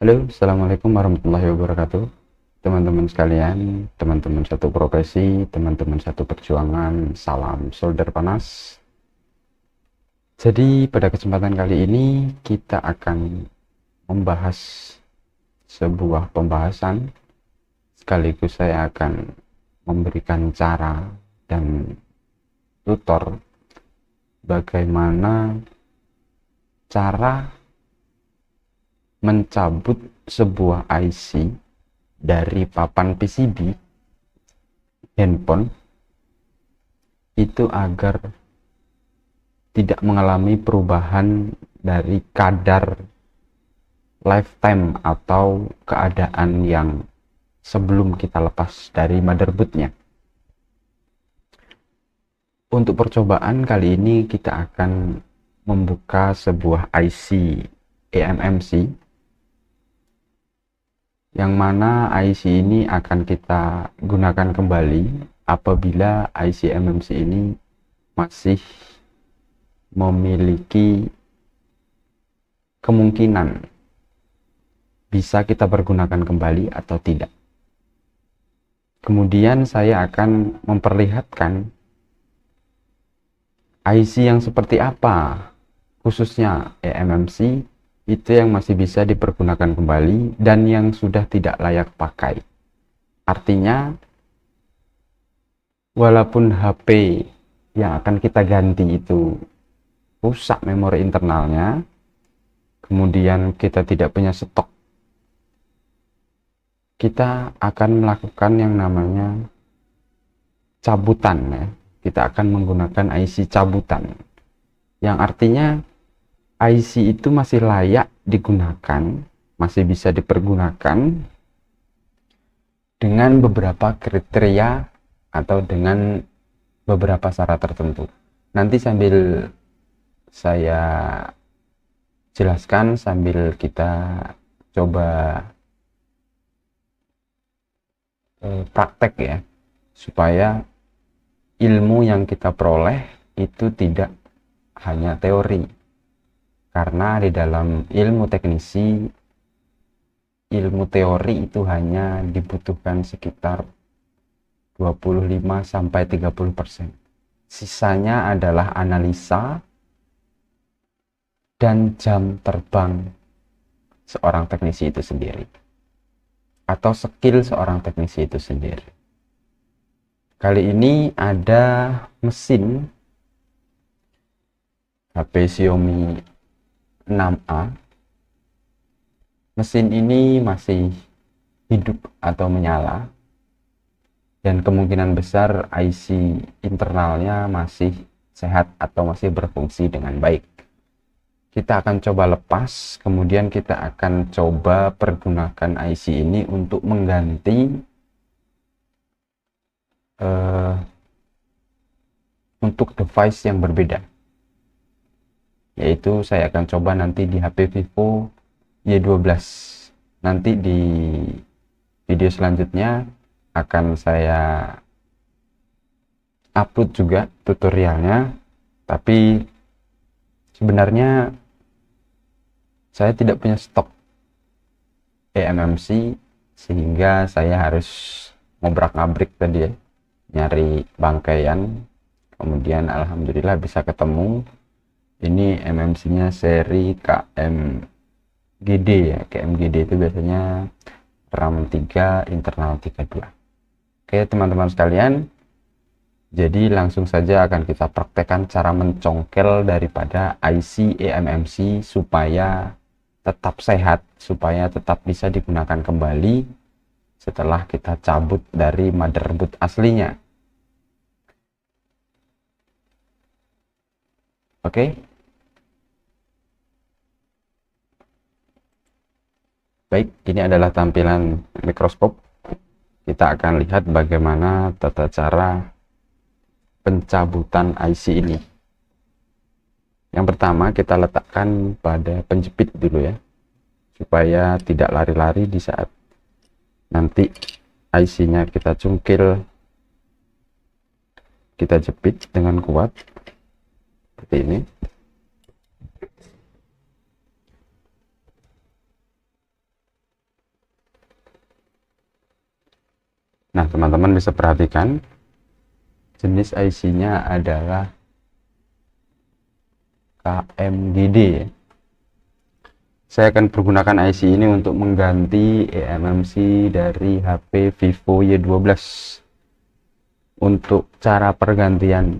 Halo, Assalamualaikum warahmatullahi wabarakatuh. Teman-teman sekalian, teman-teman satu profesi, teman-teman satu perjuangan, salam solder panas. Jadi pada kesempatan kali ini kita akan membahas sebuah pembahasan, sekaligus saya akan memberikan cara dan tutor bagaimana cara mencabut sebuah IC dari papan PCB handphone itu agar tidak mengalami perubahan dari kadar lifetime atau keadaan yang sebelum kita lepas dari motherboardnya. Untuk percobaan kali ini kita akan membuka sebuah IC eMMC, yang mana IC ini akan kita gunakan kembali apabila IC eMMC ini masih memiliki kemungkinan bisa kita pergunakan kembali atau tidak. Kemudian saya akan memperlihatkan IC yang seperti apa, khususnya eMMC, itu yang masih bisa dipergunakan kembali dan yang sudah tidak layak pakai. Artinya, walaupun HP yang akan kita ganti itu rusak memori internalnya, kemudian kita tidak punya stok, kita akan melakukan yang namanya cabutan ya. Kita akan menggunakan IC cabutan, yang artinya IC itu masih layak digunakan, masih bisa dipergunakan dengan beberapa kriteria atau dengan beberapa syarat tertentu. Nanti sambil saya jelaskan, sambil kita coba praktek ya, supaya ilmu yang kita peroleh itu tidak hanya teori. Karena di dalam ilmu teknisi, ilmu teori itu hanya dibutuhkan sekitar 25-30%. Sisanya adalah analisa dan jam terbang seorang teknisi itu sendiri, atau skill seorang teknisi itu sendiri. Kali ini ada mesin HP Xiaomi 6A. Mesin ini masih hidup atau menyala, dan kemungkinan besar IC internalnya masih sehat atau masih berfungsi dengan baik. Kita akan coba lepas, kemudian kita akan coba pergunakan IC ini untuk mengganti untuk device yang berbeda, yaitu saya akan coba nanti di HP Vivo Y12. Nanti di video selanjutnya akan saya upload juga tutorialnya, tapi sebenarnya saya tidak punya stok eMMC, sehingga saya harus ngobrak-ngabrik tadi ya, nyari bangkaian. Kemudian alhamdulillah bisa ketemu. Ini MMC-nya seri KMGD ya. KMGD itu biasanya RAM 3, internal 32. Oke teman-teman sekalian, jadi langsung saja akan kita praktekkan cara mencongkel daripada IC eMMC supaya tetap sehat, supaya tetap bisa digunakan kembali setelah kita cabut dari motherboard aslinya. Oke. Baik, ini adalah tampilan mikroskop. Kita akan lihat bagaimana tata cara pencabutan IC ini. Yang pertama kita letakkan pada penjepit dulu ya, supaya tidak lari-lari di saat nanti IC-nya kita cungkil. Kita jepit dengan kuat seperti ini. Nah, teman-teman bisa perhatikan jenis IC-nya adalah KMGD ya. Saya akan menggunakan IC ini untuk mengganti eMMC dari HP Vivo Y12. Untuk cara pergantian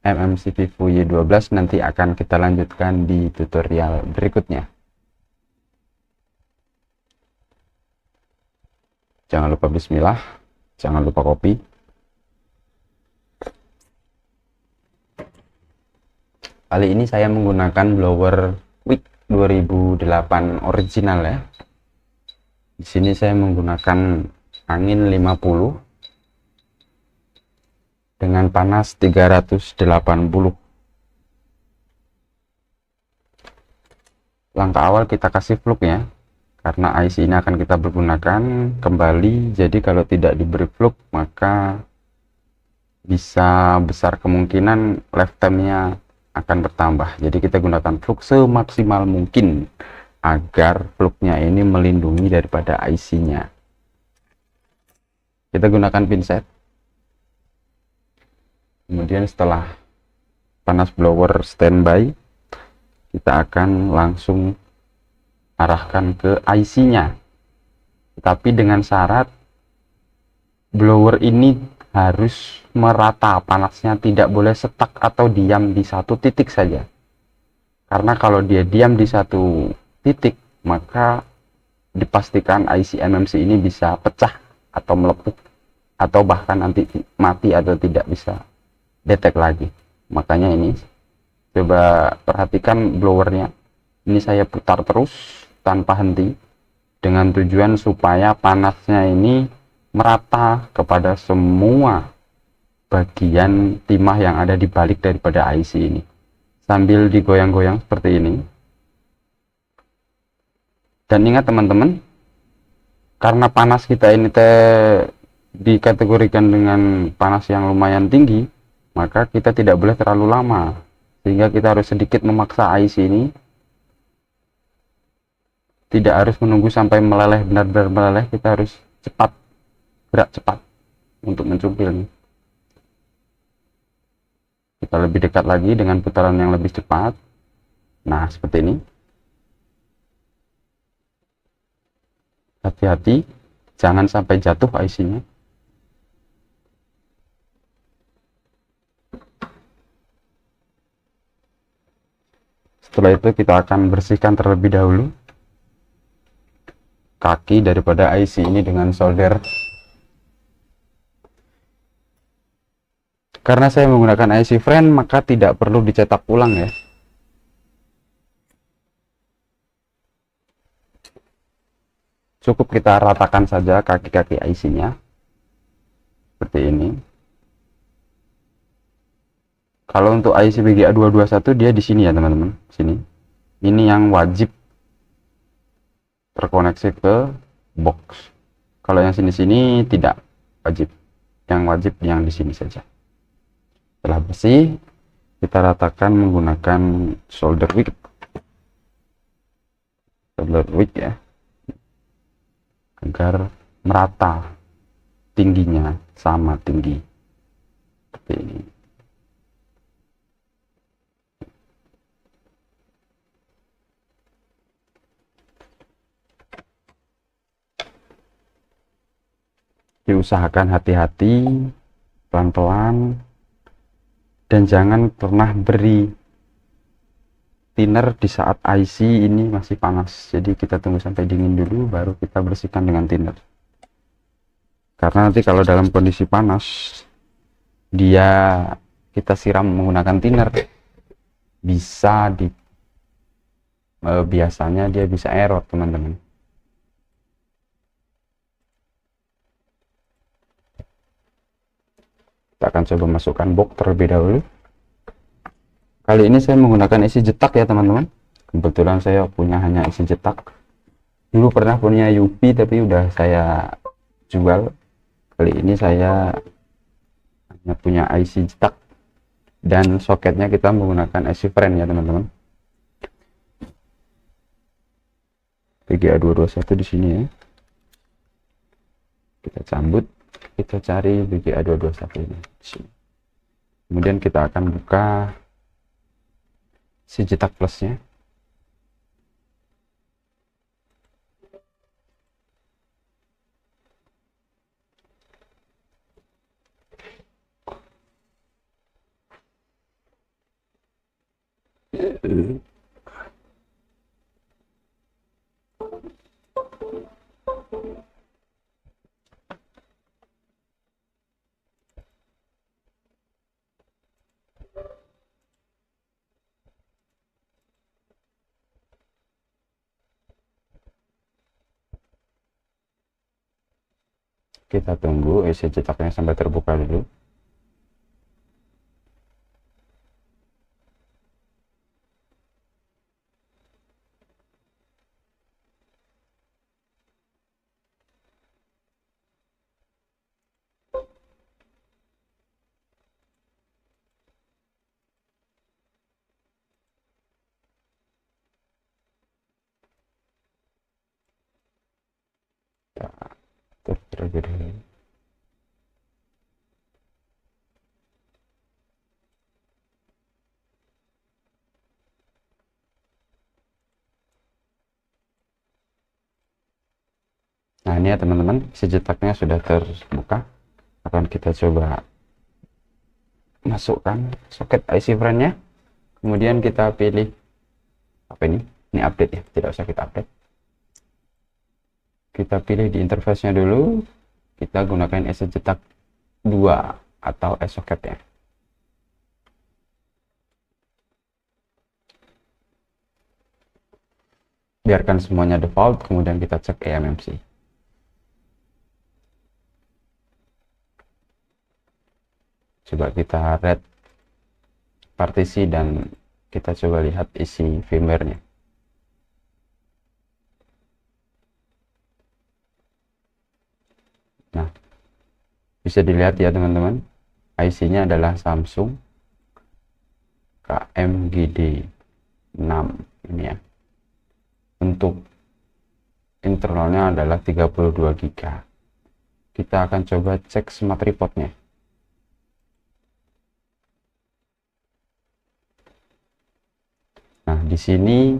eMMC Vivo Y12 nanti akan kita lanjutkan di tutorial berikutnya. Jangan lupa bismillah, jangan lupa kopi. Kali ini saya menggunakan blower Wick 2008 original ya. Di sini saya menggunakan angin 50 dengan panas 380. Langkah awal kita kasih fluk ya, karena IC ini akan kita pergunakan kembali. Jadi kalau tidak diberi fluk maka bisa besar kemungkinan lifetime-nya akan bertambah. Jadi kita gunakan fluk semaksimal mungkin agar fluknya ini melindungi daripada IC-nya. Kita gunakan pinset. Kemudian setelah panas blower standby, kita akan langsung arahkan ke IC-nya. Tapi dengan syarat blower ini harus merata panasnya, tidak boleh stuck atau diam di satu titik saja. Karena kalau dia diam di satu titik, maka dipastikan IC eMMC ini bisa pecah atau melepuh, atau bahkan nanti mati atau tidak bisa detect lagi. Makanya ini coba perhatikan blowernya, ini saya putar terus tanpa henti dengan tujuan supaya panasnya ini merata kepada semua bagian timah yang ada di balik daripada IC ini, sambil digoyang-goyang seperti ini. Dan ingat teman-teman, karena panas kita ini dikategorikan dengan panas yang lumayan tinggi, maka kita tidak boleh terlalu lama, sehingga kita harus sedikit memaksa IC ini. Tidak harus menunggu sampai meleleh, benar-benar meleleh, kita harus cepat, gerak cepat untuk mencupilnya. Kita lebih dekat lagi dengan putaran yang lebih cepat. Nah, seperti ini. Hati-hati, jangan sampai jatuh IC-nya. Setelah itu kita akan bersihkan terlebih dahulu kaki daripada IC ini dengan solder. Karena saya menggunakan IC friend, maka tidak perlu dicetak ulang ya. Cukup kita ratakan saja kaki-kaki IC-nya seperti ini. Kalau untuk IC BGA 221 dia di sini ya teman-teman, sini. Ini yang wajib terkoneksi ke box. Kalau yang sini-sini tidak wajib. Yang wajib yang di sini saja. Setelah bersih, kita ratakan menggunakan solder wick. Solder wick ya. Agar merata tingginya, sama tinggi. Seperti ini. Diusahakan hati-hati, pelan-pelan, dan jangan pernah beri thinner di saat IC ini masih panas. Jadi kita tunggu sampai dingin dulu baru kita bersihkan dengan thinner. Karena nanti kalau dalam kondisi panas dia kita siram menggunakan thinner, bisa biasanya dia bisa error teman-teman. Kita akan coba masukkan box terlebih dahulu. Kali ini saya menggunakan isi jetak ya teman-teman. Kebetulan saya punya hanya isi jetak. Dulu pernah punya Yupi tapi udah saya jual. Kali ini saya hanya punya IC jetak dan soketnya kita menggunakan IC friend ya teman-teman. PGA 221 di sini ya. Kita cambut. kita cari BGA221 ini di sini. Kemudian kita akan buka si cetak plusnya. Kita tunggu isi cetaknya sampai terbuka dulu. Terjadi. Nah ini ya teman-teman, si cetaknya sudah terbuka. Akan kita coba masukkan soket IC friend-nya. Kemudian kita pilih apa ini update ya, tidak usah kita update. Kita pilih di interface-nya dulu, kita gunakan IC cetak 2 atau socket ya. Biarkan semuanya default, kemudian kita cek eMMC. Coba kita read partisi dan kita coba lihat isi firmware-nya. Nah, bisa dilihat ya teman-teman, IC-nya adalah Samsung KMGD 6 ini ya. Untuk internalnya adalah 32 GB. Kita akan coba cek smart report-nya. Nah, di sini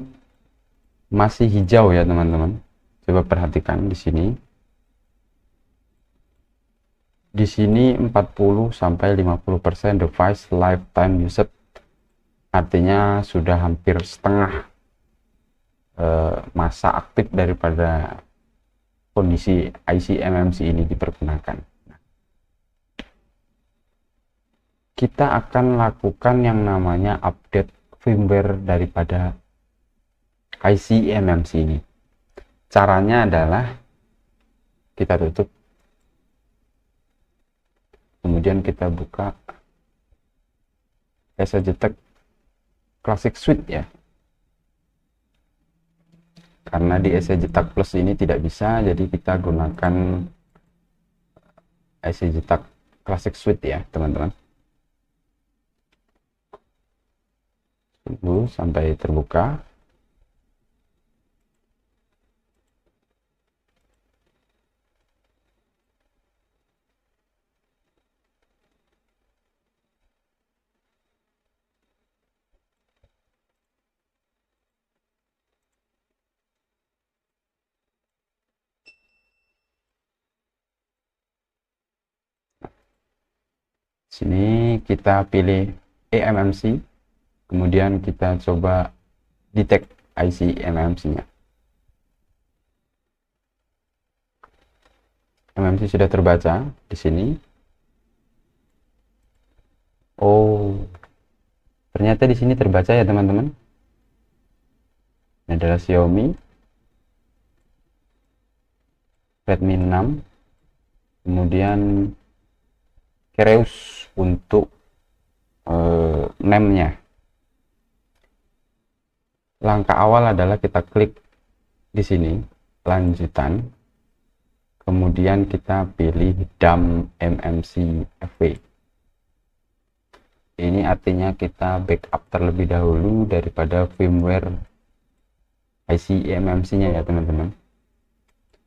masih hijau ya teman-teman. Coba perhatikan di sini. Di sini 40 sampai 50% device lifetime usage. Artinya sudah hampir setengah masa aktif daripada kondisi IC eMMC ini dipergunakan. Kita akan lakukan yang namanya update firmware daripada IC eMMC ini. Caranya adalah kita tutup, kemudian kita buka SJTech Classic Suite ya. Karena di SJTech Plus ini tidak bisa, jadi kita gunakan SJTech Classic Suite ya teman-teman. Tunggu sampai terbuka. Sini kita pilih eMMC, kemudian kita coba detect IC eMMC-nya. eMMC sudah terbaca di sini. Oh, ternyata di sini terbaca ya teman-teman. Ini adalah Xiaomi Redmi 6, kemudian Kereus untuk name-nya. Langkah awal adalah kita klik di sini lanjutan, kemudian kita pilih dump MMC FW. Ini artinya kita backup terlebih dahulu daripada firmware IC eMMC nya ya teman-teman.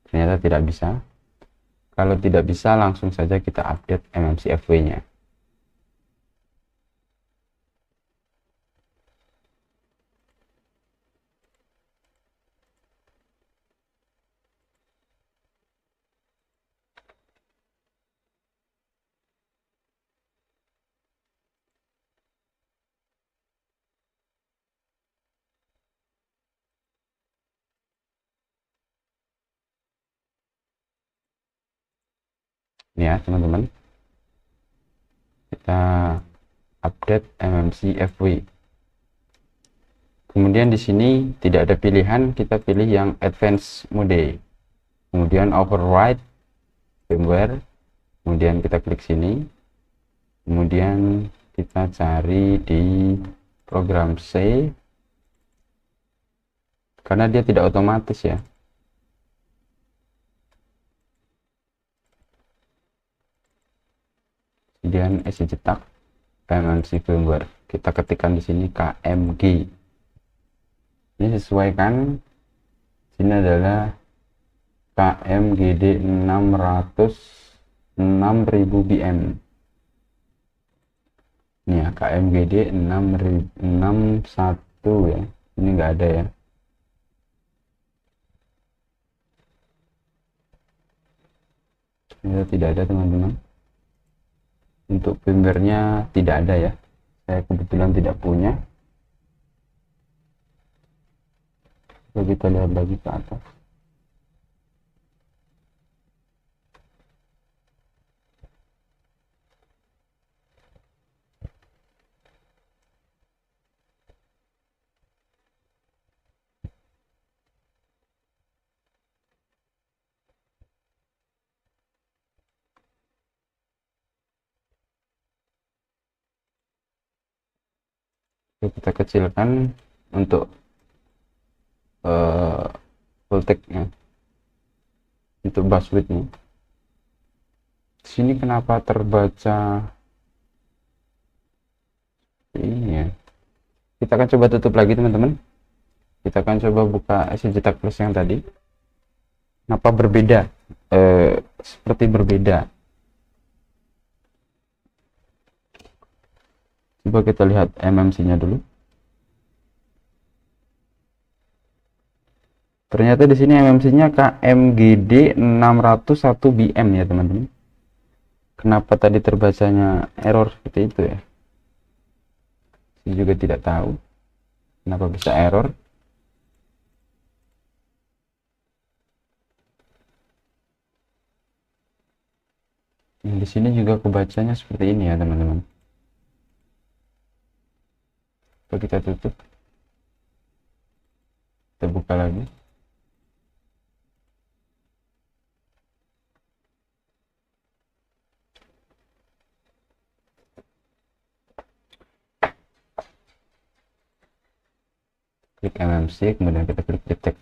Ternyata tidak bisa Kalau tidak bisa, langsung saja kita update MMC FW-nya. Ini ya teman-teman, kita update MMC FW. Kemudian di sini tidak ada pilihan, kita pilih yang advance mode. Kemudian override firmware, kemudian kita klik sini, kemudian kita cari di program C, karena dia tidak otomatis ya. Kemudian isi cetak MMC firmware, kita ketikkan di sini KMG. Ini sesuaikan, sini adalah KMGD 6000 BM. Ini ya, KMGD 61 ya. Ini enggak ada ya. Ini tidak ada teman-teman. Untuk firmware-nya tidak ada ya. Saya kebetulan tidak punya. Coba kita lihat lagi ke atas. Kita kecilkan untuk voltage-nya, untuk bus width-nya. Sini kenapa terbaca ini ya? Kita akan coba tutup lagi teman-teman. Kita akan coba buka isi cetak plus yang tadi. Kenapa berbeda? Seperti berbeda. Coba kita lihat MMC-nya dulu. Ternyata di sini MMC-nya KMGD 601 BM ya teman-teman. Kenapa tadi terbacanya error seperti itu ya? Saya juga tidak tahu kenapa bisa error. Di sini juga kebacanya seperti ini ya teman-teman. Coba kita tutup, kita buka lagi. Klik MMC, kemudian kita klik detect.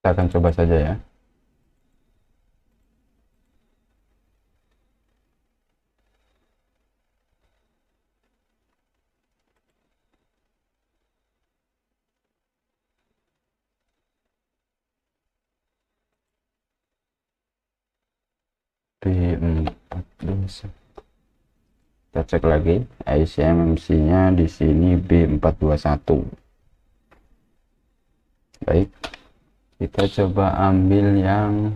Kita akan coba saja ya. B421. Kita cek lagi IC MMC-nya di sini B421. Baik, kita coba ambil yang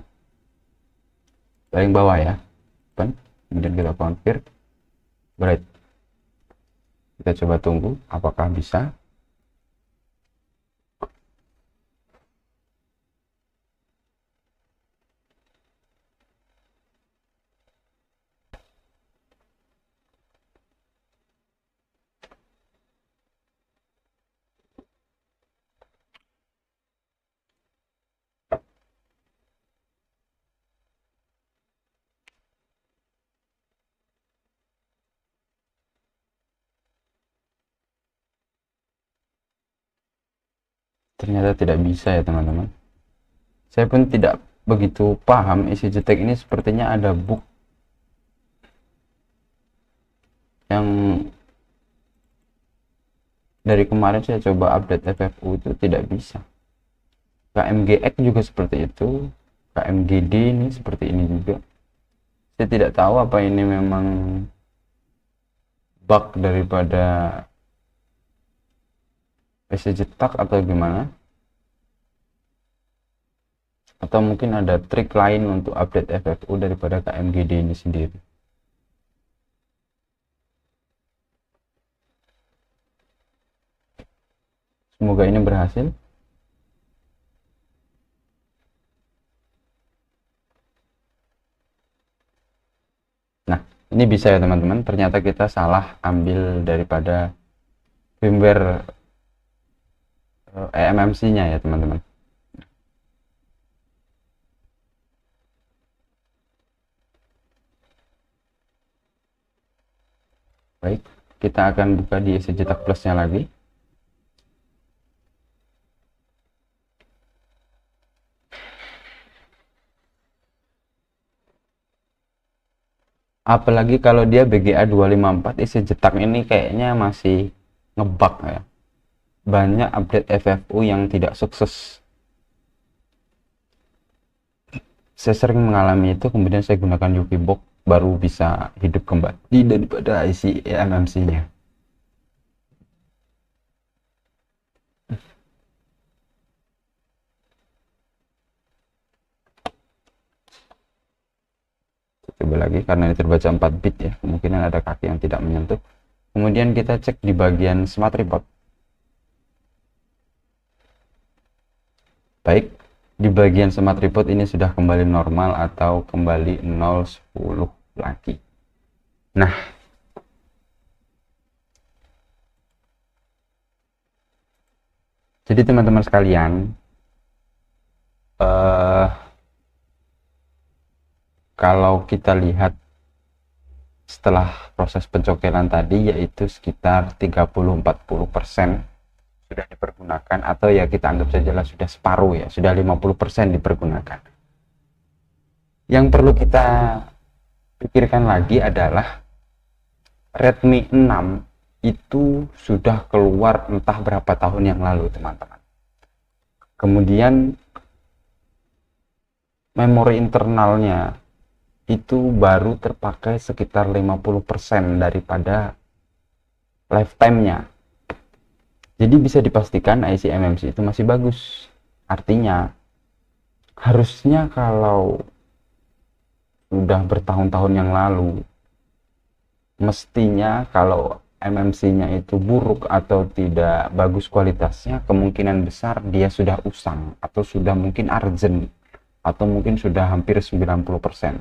paling bawah ya, kemudian kita confirm. Baik, kita coba tunggu apakah bisa. ternyata tidak bisa ya teman-teman. Saya pun tidak begitu paham isi JTAG ini, sepertinya ada bug yang dari kemarin saya coba update FFU itu tidak bisa. KMGX juga seperti itu, KMGD ini seperti ini juga. Saya tidak tahu apa ini memang bug daripada PC JTAG atau gimana, atau mungkin ada trik lain untuk update FFU daripada KMGD ini sendiri. Semoga ini berhasil. Nah, ini bisa ya teman-teman. Ternyata kita salah ambil daripada firmware eMMC-nya ya teman-teman. Baik, kita akan buka di EC JTAG Plus-nya lagi. Apalagi kalau dia BGA 254, isi JTAG ini kayaknya masih ngebug ya. Banyak update FFU yang tidak sukses. Saya sering mengalami itu, kemudian saya gunakan UVBox baru bisa hidup kembali daripada IC eMMC-nya. Coba lagi, karena ini terbaca 4 bit ya, kemungkinan ada kaki yang tidak menyentuh. Kemudian kita cek di bagian smart report. Baik, di bagian smart report ini sudah kembali normal atau kembali 010 lagi. Nah, jadi teman-teman sekalian, kalau kita lihat setelah proses pencokelan tadi, yaitu sekitar 30-40% sudah dipergunakan, atau ya kita anggap saja sudah separuh ya, sudah 50% dipergunakan. Yang perlu kita pikirkan lagi adalah Redmi 6 itu sudah keluar entah berapa tahun yang lalu teman-teman. Kemudian memori internalnya itu baru terpakai sekitar 50% daripada lifetime-nya. Jadi bisa dipastikan IC eMMC itu masih bagus. Artinya harusnya kalau sudah bertahun-tahun yang lalu, mestinya kalau eMMC-nya itu buruk atau tidak bagus kualitasnya, kemungkinan besar dia sudah usang atau sudah mungkin urgent atau mungkin sudah hampir 90%.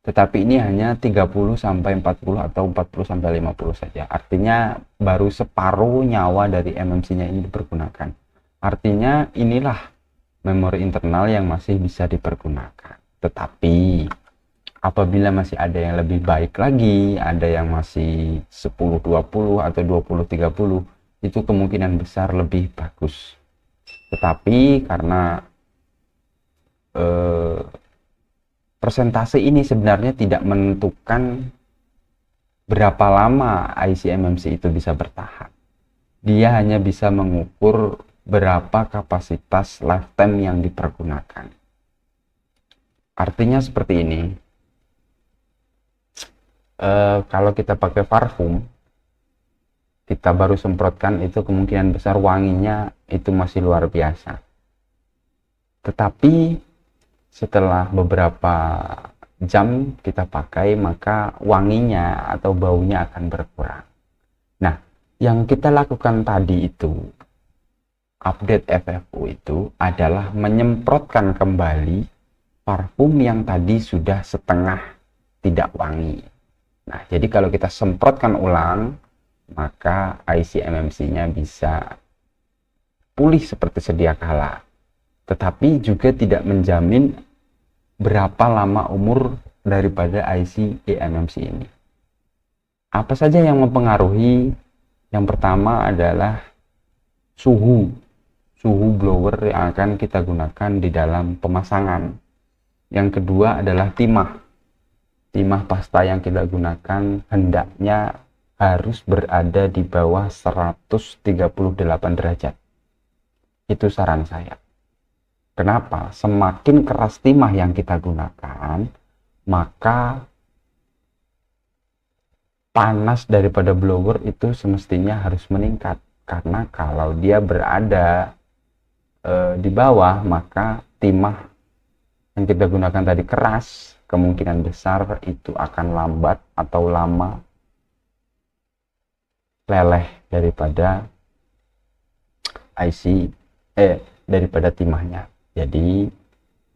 Tetapi ini hanya 30-40 atau 40-50 saja. Artinya baru separuh nyawa dari eMMC-nya ini dipergunakan. Artinya inilah memori internal yang masih bisa dipergunakan. Tetapi apabila masih ada yang lebih baik lagi, ada yang masih 10-20 atau 20-30, itu kemungkinan besar lebih bagus. Tetapi karena persentase ini sebenarnya tidak menentukan berapa lama IC eMMC itu bisa bertahan. Dia hanya bisa mengukur berapa kapasitas lifetime yang dipergunakan. Artinya seperti ini. Kalau kita pakai parfum, kita baru semprotkan, itu kemungkinan besar wanginya itu masih luar biasa. Tetapi setelah beberapa jam kita pakai, maka wanginya atau baunya akan berkurang. Nah, yang kita lakukan tadi itu, update FFU itu adalah menyemprotkan kembali parfum yang tadi sudah setengah tidak wangi. Nah, jadi kalau kita semprotkan ulang, maka IC eMMC-nya bisa pulih seperti sedia kala. Tetapi juga tidak menjamin berapa lama umur daripada IC eMMC ini. Apa saja yang mempengaruhi? Yang pertama adalah suhu. suhu blower yang akan kita gunakan di dalam pemasangan. Yang kedua adalah timah. Timah pasta yang kita gunakan hendaknya harus berada di bawah 138 derajat. Itu saran saya. Kenapa? Semakin keras timah yang kita gunakan, maka panas daripada blower itu semestinya harus meningkat. Karena kalau dia berada di bawah, maka timah yang kita gunakan tadi keras, kemungkinan besar itu akan lambat atau lama leleh daripada daripada timahnya. Jadi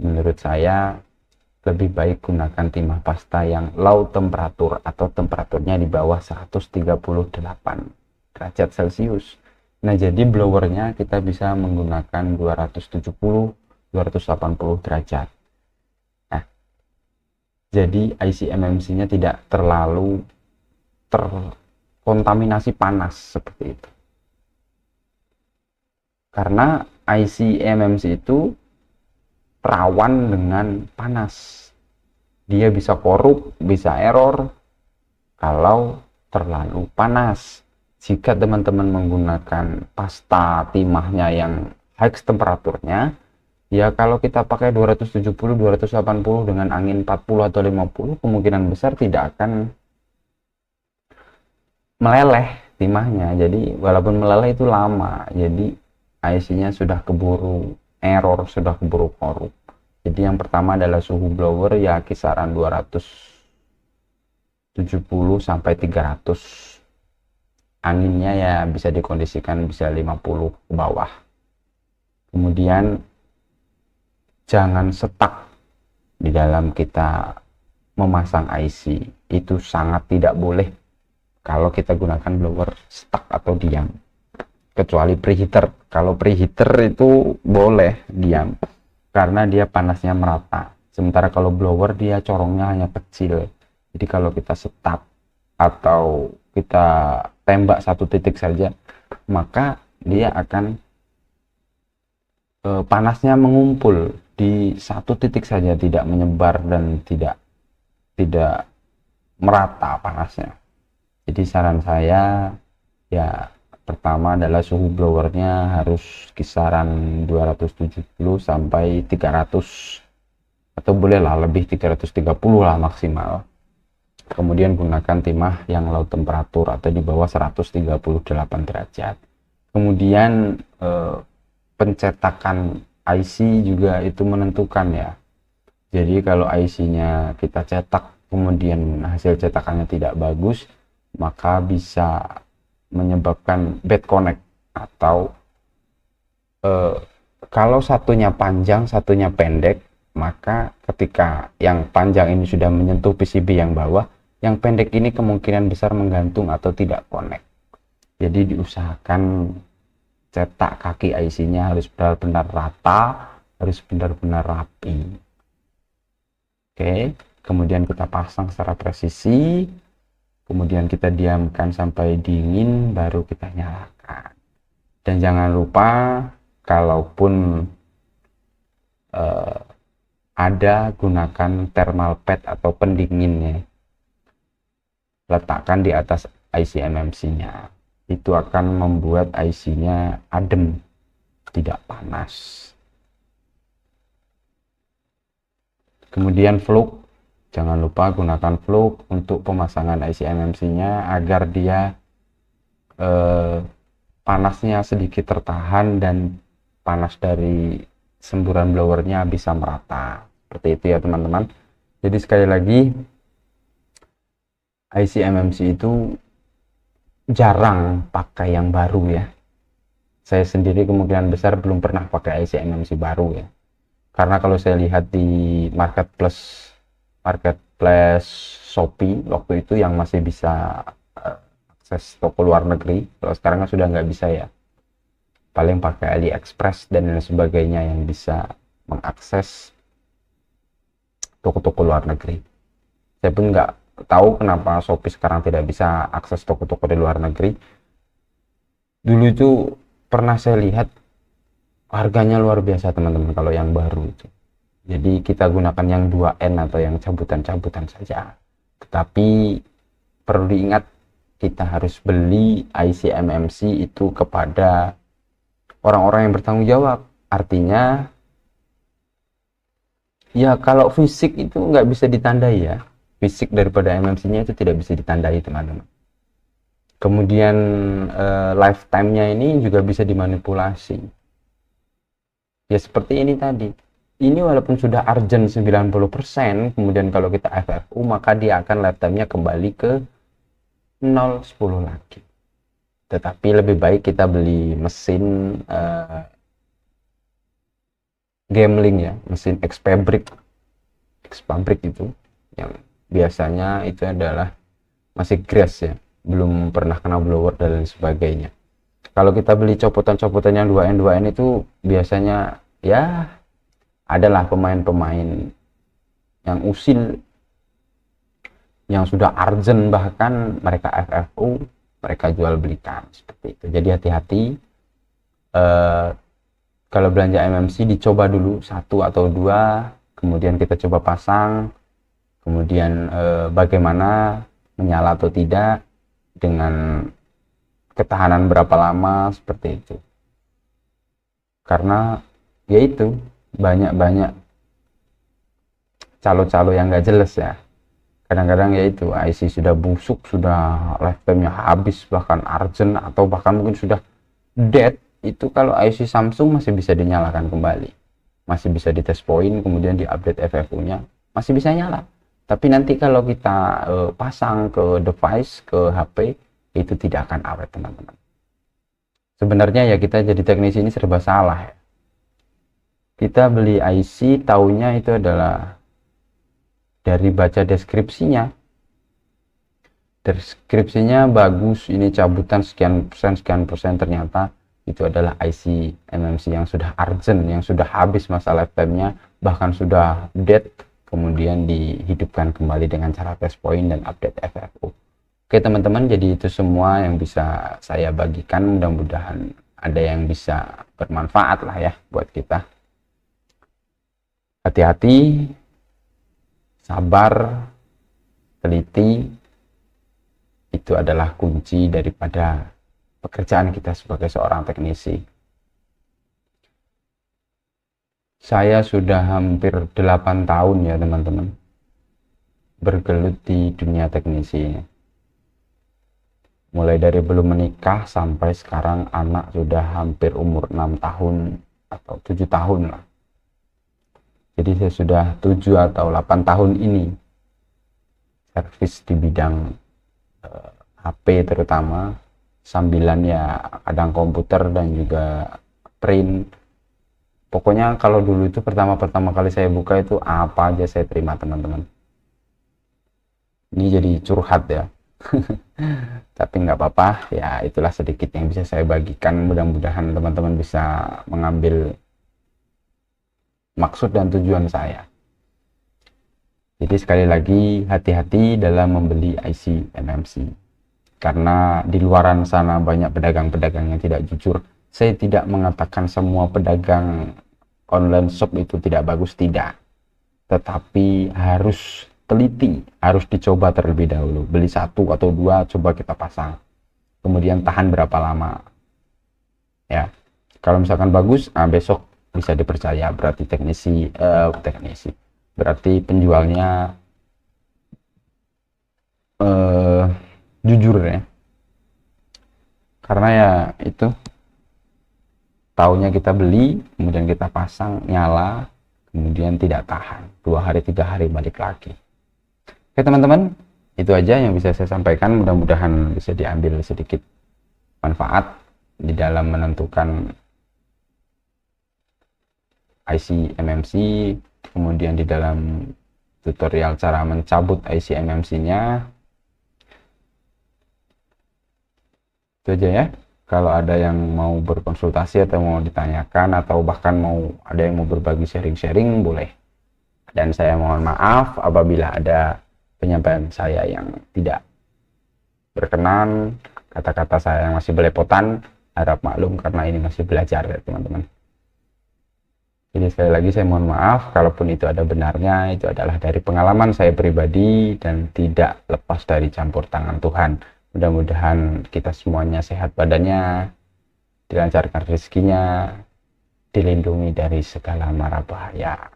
menurut saya lebih baik gunakan timah pasta yang low temperatur atau temperaturnya di bawah 138 derajat Celcius. Nah, jadi blowernya kita bisa menggunakan 270-280 derajat. Jadi IC MMC-nya tidak terlalu terkontaminasi panas seperti itu. Karena IC MMC itu rawan dengan panas. Dia bisa korup, bisa error kalau terlalu panas. Jika teman-teman menggunakan pasta timahnya yang high temperaturnya, ya kalau kita pakai 270-280 dengan angin 40 atau 50, kemungkinan besar tidak akan meleleh timahnya. Jadi walaupun meleleh itu lama, jadi IC-nya sudah keburu error, sudah keburu korup. Jadi yang pertama adalah suhu blower ya kisaran 270 sampai 300. Anginnya ya bisa dikondisikan bisa 50 ke bawah. Kemudian jangan stuck di dalam kita memasang IC. Itu sangat tidak boleh kalau kita gunakan blower stuck atau diam. Kecuali preheater. Kalau preheater itu boleh diam karena dia panasnya merata. Sementara kalau blower dia corongnya hanya kecil. Jadi kalau kita stuck atau kita tembak satu titik saja, maka dia akan panasnya mengumpul di satu titik saja, tidak menyebar dan tidak merata panasnya. Jadi saran saya ya pertama adalah suhu blowernya harus kisaran 270 sampai 300 atau bolehlah lebih 330 lah maksimal. Kemudian gunakan timah yang low temperatur atau di bawah 138 derajat. Kemudian pencetakan IC juga itu menentukan ya. Jadi kalau IC-nya kita cetak kemudian hasil cetakannya tidak bagus, maka bisa menyebabkan bad connect atau kalau satunya panjang satunya pendek, maka ketika yang panjang ini sudah menyentuh PCB yang bawah, yang pendek ini kemungkinan besar menggantung atau tidak connect. Jadi diusahakan cetak kaki IC-nya harus benar-benar rata, harus benar-benar rapi. Oke, kemudian kita pasang secara presisi, kemudian kita diamkan sampai dingin, baru kita nyalakan. Dan jangan lupa, kalaupun ada, gunakan thermal pad atau pendinginnya, letakkan di atas IC MMC-nya. Itu akan membuat IC-nya adem, tidak panas. Kemudian flux, jangan lupa gunakan flux untuk pemasangan IC MMC-nya agar dia panasnya sedikit tertahan dan panas dari semburan blowernya bisa merata. Seperti itu ya teman-teman. Jadi sekali lagi, IC MMC itu jarang pakai yang baru ya. Saya sendiri kemungkinan besar belum pernah pakai IC MMC baru ya. Karena kalau saya lihat di marketplace Shopee waktu itu yang masih bisa akses toko luar negeri, kalau sekarang kan sudah nggak bisa ya. Paling pakai AliExpress dan lain sebagainya yang bisa mengakses toko-toko luar negeri. Saya pun nggak tahu kenapa Shopee sekarang tidak bisa akses toko-toko di luar negeri. Dulu itu pernah saya lihat Harganya luar biasa teman-teman kalau yang baru itu. Jadi kita gunakan yang 2N atau yang cabutan-cabutan saja. Tetapi perlu diingat, kita harus beli IC MMC itu kepada orang-orang yang bertanggung jawab. Artinya ya kalau fisik itu nggak bisa ditandai ya. Fisik daripada MMC-nya itu tidak bisa ditandai teman-teman. Kemudian lifetime-nya ini juga bisa dimanipulasi. Ya seperti ini tadi. Ini walaupun sudah arjen 90%, kemudian kalau kita FFU maka dia akan lifetime-nya kembali ke 0,10 lagi. Tetapi lebih baik kita beli mesin gambling ya, mesin X Fabric itu yang biasanya itu adalah masih grass ya, belum pernah kena blower dan lain sebagainya. Kalau kita beli copotan-copotan yang 2N itu biasanya ya adalah pemain-pemain yang usil, yang sudah arjen, bahkan mereka FFU, mereka jual belikan seperti itu. Jadi hati-hati, kalau belanja MMC dicoba dulu 1 atau 2, kemudian kita coba pasang, kemudian bagaimana menyala atau tidak, dengan ketahanan berapa lama, seperti itu. Karena yaitu banyak calo-calo yang gak jelas ya. Kadang-kadang yaitu IC sudah busuk, sudah lifetime-nya habis, bahkan arjen, atau bahkan mungkin sudah dead. Itu kalau IC Samsung masih bisa dinyalakan kembali, masih bisa dites poin, kemudian diupdate FFU-nya, masih bisa nyala. Tapi nanti kalau kita pasang ke device, ke HP, itu tidak akan awet teman-teman. Sebenarnya ya kita jadi teknisi ini serba salah ya. Kita beli IC taunya itu adalah dari baca deskripsinya. Deskripsinya bagus, ini cabutan sekian persen, ternyata itu adalah IC MMC yang sudah arjen, yang sudah habis masa lifetime-nya, bahkan sudah dead, kemudian dihidupkan kembali dengan cara test point dan update FFU. Oke teman-teman, jadi itu semua yang bisa saya bagikan, mudah-mudahan ada yang bisa bermanfaat lah ya buat kita. Hati-hati, sabar, teliti, itu adalah kunci daripada pekerjaan kita sebagai seorang teknisi. Saya sudah hampir 8 tahun ya teman-teman bergelut di dunia teknisi ini. Mulai dari belum menikah sampai sekarang anak sudah hampir umur 6 tahun atau 7 tahun lah. Jadi saya sudah 7 atau 8 tahun ini servis di bidang HP terutama, sambilan ya kadang komputer dan juga print. Pokoknya kalau dulu itu pertama kali saya buka itu apa aja saya terima teman-teman. Ini jadi curhat ya. Tapi nggak apa-apa ya, itulah sedikit yang bisa saya bagikan. Mudah-mudahan teman-teman bisa mengambil maksud dan tujuan saya. Jadi sekali lagi hati-hati dalam membeli IC MMC, karena di luaran sana banyak pedagang-pedagang yang tidak jujur. Saya tidak mengatakan semua pedagang online shop itu tidak bagus, tidak, tetapi harus teliti, harus dicoba terlebih dahulu. Beli 1 atau 2, coba kita pasang, kemudian tahan berapa lama ya. Kalau misalkan bagus, besok bisa dipercaya, berarti teknisi berarti penjualnya jujur ya. Karena ya itu taunya kita beli, kemudian kita pasang, nyala, kemudian tidak tahan 2 hari 3 hari balik lagi. Oke teman-teman, itu aja yang bisa saya sampaikan. Mudah-mudahan bisa diambil sedikit manfaat di dalam menentukan IC MMC, kemudian di dalam tutorial cara mencabut IC MMC-nya. Itu aja ya. Kalau ada yang mau berkonsultasi atau mau ditanyakan, atau bahkan mau ada yang mau berbagi sharing-sharing, boleh. Dan saya mohon maaf apabila ada penyampaian saya yang tidak berkenan, kata-kata saya yang masih belepotan, harap maklum karena ini masih belajar ya teman-teman. Jadi sekali lagi saya mohon maaf, kalaupun itu ada benarnya, itu adalah dari pengalaman saya pribadi dan tidak lepas dari campur tangan Tuhan. Mudah-mudahan kita semuanya sehat badannya, dilancarkan rezekinya, dilindungi dari segala mara bahaya.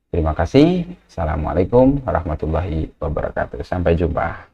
Terima kasih. Assalamualaikum warahmatullahi wabarakatuh. Sampai jumpa.